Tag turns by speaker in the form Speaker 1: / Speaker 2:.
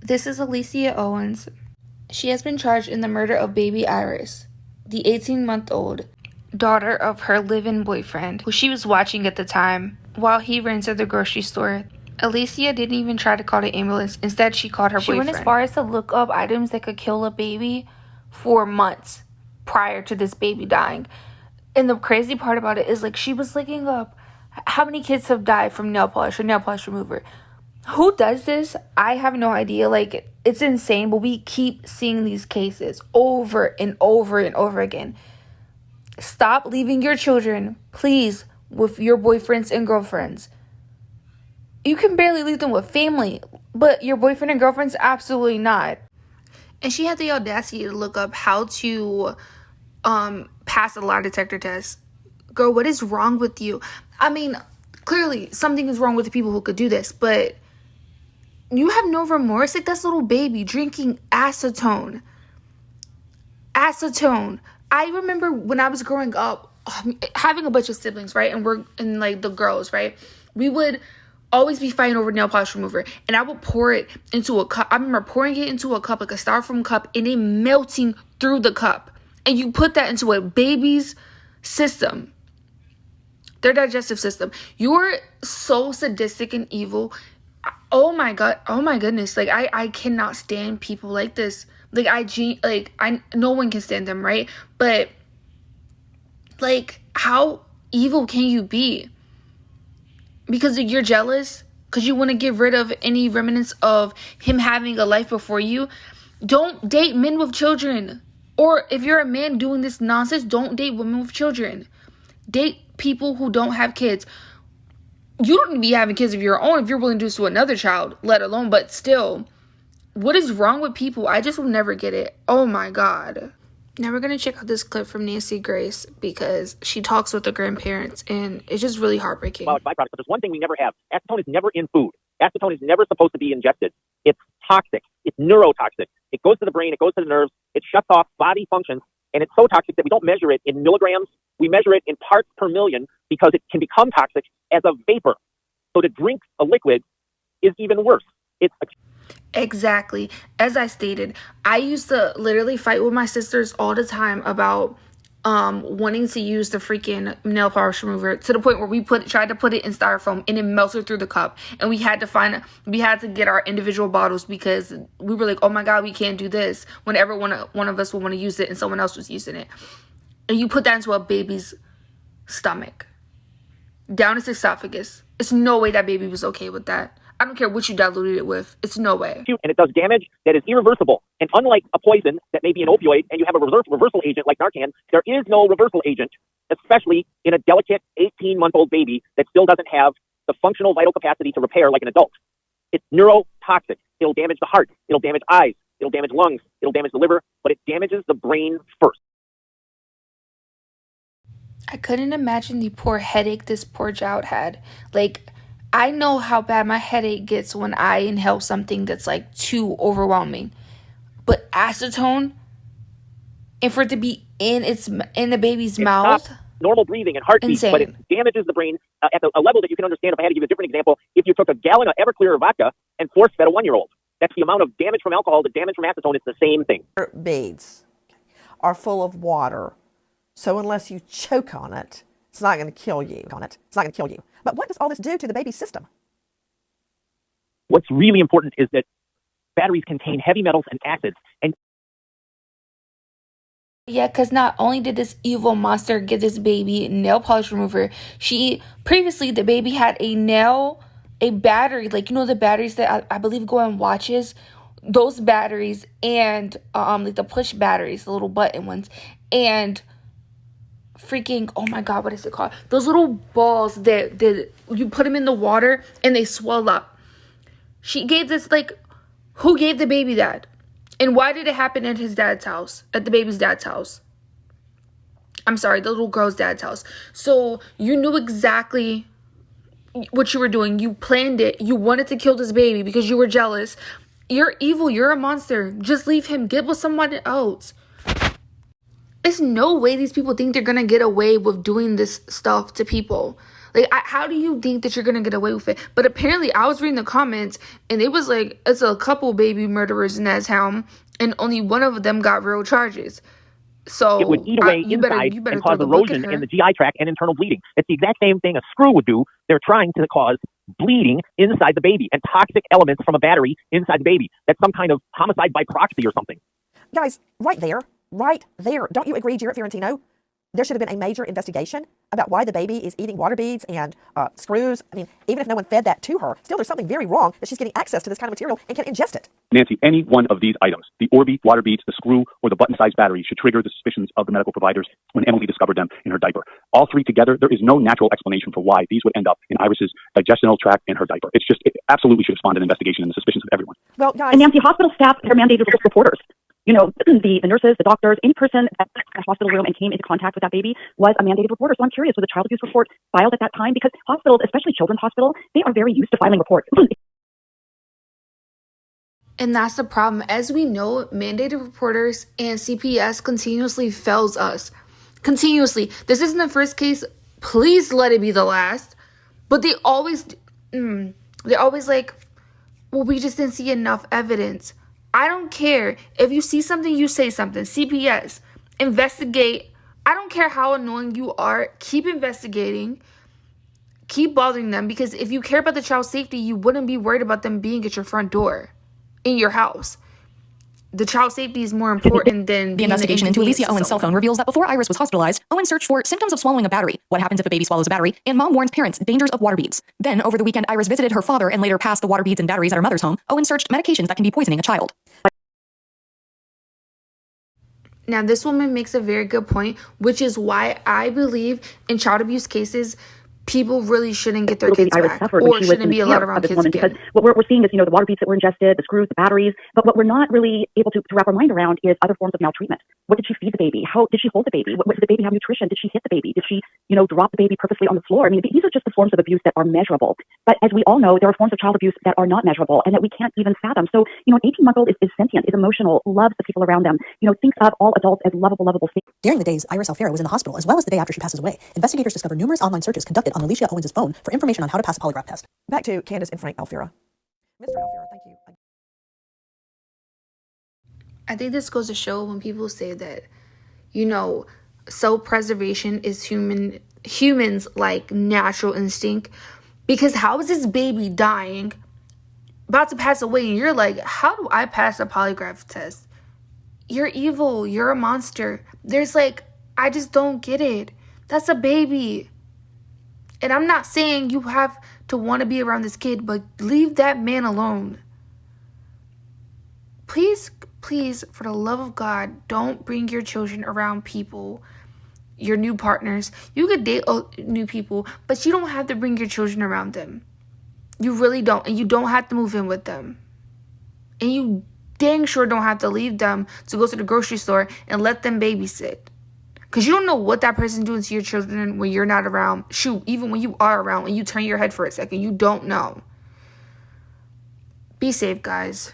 Speaker 1: This is Aleisia Owens. She has been charged in the murder of baby Iris, the 18-month-old daughter of her live-in boyfriend, who she was watching at the time while he ran to the grocery store. Aleisia didn't even try to call the ambulance. Instead, she called her boyfriend. She went as far as to look up items that could kill a baby for months prior to this baby dying. And the crazy part about it is, like, she was looking up how many kids have died from nail polish or nail polish remover. Who does this? I have no idea. Like, it's insane, but we keep seeing these cases over and over and over again. Stop leaving your children, please, with your boyfriends and girlfriends. You can barely leave them with family, but your boyfriend and girlfriends, absolutely not. And she had the audacity to look up how to pass a lie detector test. Girl, what is wrong with you? I mean, clearly something is wrong with the people who could do this, but you have no remorse? Like, that's a little baby drinking acetone. Acetone. I remember when I was growing up, having a bunch of siblings, right? And like the girls, right? We would always be fighting over nail polish remover. And I would pour it into a cup. I remember pouring it into a cup, like a styrofoam cup, and it melting through the cup. And you put that into a baby's system, their digestive system. You're so sadistic and evil. Oh my God. Oh my goodness. Like, I cannot stand people like this. Like, no one can stand them, right? But, like, how evil can you be? Because you're jealous? Because you want to get rid of any remnants of him having a life before you? Don't date men with children. Or if you're a man doing this nonsense, don't date women with children. Date people who don't have kids. You don't need to be having kids of your own if you're willing to do this to another child, let alone, but still, what is wrong with people? I just will never get it. Oh my God. Now we're going to check out this clip from Nancy Grace because she talks with the grandparents and it's just really heartbreaking.
Speaker 2: Well, it's byproduct, but there's one thing we never have. Acetone is never in food. Acetone is never supposed to be ingested. It's toxic. It's neurotoxic. It goes to the brain. It goes to the nerves. It shuts off body functions. And it's so toxic that we don't measure it in milligrams. We measure it in parts per million because it can become toxic as a vapor. So to drink a liquid is even worse.
Speaker 1: Exactly. As I stated, I used to literally fight with my sisters all the time about wanting to use the freaking nail polish remover to the point where we tried to put it in styrofoam and it melted through the cup. And we had to get our individual bottles because we were like, oh my God, we can't do this whenever one of us would want to use it and someone else was using it. And you put that into a baby's stomach, down its esophagus. It's no way that baby was okay with that. I don't care what you diluted it with. It's no way.
Speaker 2: And it does damage that is irreversible. And unlike a poison that may be an opioid and you have a reversal agent like Narcan, there is no reversal agent, especially in a delicate 18-month-old baby that still doesn't have the functional vital capacity to repair like an adult. It's neurotoxic. It'll damage the heart. It'll damage eyes. It'll damage lungs. It'll damage the liver. But it damages the brain first.
Speaker 1: I couldn't imagine the poor headache this poor child had. Like, I know how bad my headache gets when I inhale something that's like too overwhelming. But acetone, and for it to be in the baby's mouth,
Speaker 2: normal breathing and heartbeat,
Speaker 1: insane.
Speaker 2: But it damages the brain at a level that you can understand. If I had to give you a different example, if you took a gallon of Everclear vodka and force-fed a 1-year-old, that's the amount of damage from alcohol. The damage from acetone is the same thing.
Speaker 3: Beads are full of water, so unless you choke on it, it's not going to kill you. It's not going to kill you. But what does all this do to the baby's system?
Speaker 2: What's really important is that batteries contain heavy metals and acids. And
Speaker 1: yeah, because not only did this evil monster give this baby nail polish remover, previously the baby had a battery, like, you know, the batteries that I believe go on watches, those batteries, and like the push batteries, the little button ones, and freaking, oh my God, what is it called? Those little balls that you put them in the water and they swell up. She gave this, like, who gave the baby that? And why did it happen at his dad's house, at the baby's dad's house? I'm sorry, the little girl's dad's house. So you knew exactly what you were doing. You planned it. You wanted to kill this baby because you were jealous. You're evil. You're a monster. Just leave him. Get with someone else. There's no way these people think they're going to get away with doing this stuff to people. Like, how do you think that you're gonna get away with it? But apparently, I was reading the comments, and it was like, it's a couple baby murderers in that town, and only one of them got real charges. So
Speaker 2: it would eat away inside and cause erosion in the GI tract and internal bleeding. It's the exact same thing a screw would do. They're trying to cause bleeding inside the baby and toxic elements from a battery inside the baby. That's some kind of homicide by proxy or something.
Speaker 3: Guys, right there. Don't you agree, Jarrett Fiorentino? There should have been a major investigation about why the baby is eating water beads and screws. I mean, even if no one fed that to her, still there's something very wrong that she's getting access to this kind of material and can ingest it.
Speaker 4: Nancy, any one of these items, the Orbi, water beads, the screw, or the button-sized battery, should trigger the suspicions of the medical providers when Emily discovered them in her diaper. All three together, there is no natural explanation for why these would end up in Iris's digestional tract and her diaper. It absolutely should have spawned an investigation and the suspicions of everyone.
Speaker 3: Well, guys,
Speaker 5: and Nancy, hospital staff are mandated as reporters. You know, the nurses, the doctors, any person at the hospital room and came into contact with that baby was a mandated reporter. So I'm curious, was a child abuse report filed at that time? Because hospitals, especially children's hospital, they are very used to filing reports.
Speaker 1: And that's the problem. As we know, mandated reporters and CPS continuously fails us. Continuously. This isn't the first case. Please let it be the last. But they're always like, well, we just didn't see enough evidence. I don't care. If you see something, you say something. CPS, investigate. I don't care how annoying you are. Keep investigating. Keep bothering them, because if you care about the child's safety, you wouldn't be worried about them being at your front door in your house. The child's safety is more important than
Speaker 6: the investigation into Aleisia Owens' cell phone reveals that before Iris was hospitalized, Owen searched for symptoms of swallowing a battery, what happens if a baby swallows a battery, and mom warns parents dangers of water beads. Then, over the weekend, Iris visited her father and later passed the water beads and batteries at her mother's home. Owen searched medications that can be poisoning a child.
Speaker 1: Now, this woman makes a very good point, which is why I believe in child abuse cases, people really shouldn't get their kids back, or shouldn't be allowed around kids again.
Speaker 5: Because what we're seeing is, you know, the water beads that were ingested, the screws, the batteries, but what we're not really able to wrap our mind around is other forms of maltreatment. What did she feed the baby? How did she hold the baby? What did the baby have nutrition? Did she hit the baby? Did she, you know, drop the baby purposely on the floor? I mean, these are just the forms of abuse that are measurable. But as we all know, there are forms of child abuse that are not measurable and that we can't even fathom. So, you know, an 18-month-old is sentient, is emotional, loves the people around them, you know, thinks of all adults as lovable things.
Speaker 6: During the days Iris Alfera was in the hospital, as well as the day after she passes away, investigators discovered numerous online searches conducted on Aleisia Owens' phone for information on how to pass a polygraph test.
Speaker 3: Back to Candace and Frank Alfera. Mr. Alfera, thank you.
Speaker 1: I think this goes to show when people say that, you know, self-preservation is humans like natural instinct. Because how is this baby dying, about to pass away, and you're like, how do I pass a polygraph test? You're evil. You're a monster. There's like, I just don't get it. That's a baby. And I'm not saying you have to want to be around this kid, but leave that man alone. Please, for the love of God, don't bring your children around people, your new partners. You could date new people, but you don't have to bring your children around them. You really don't. And you don't have to move in with them. And you dang sure don't have to leave them to go to the grocery store and let them babysit. Because you don't know what that person's doing to your children when you're not around. Shoot, even when you are around and you turn your head for a second, you don't know. Be safe, guys.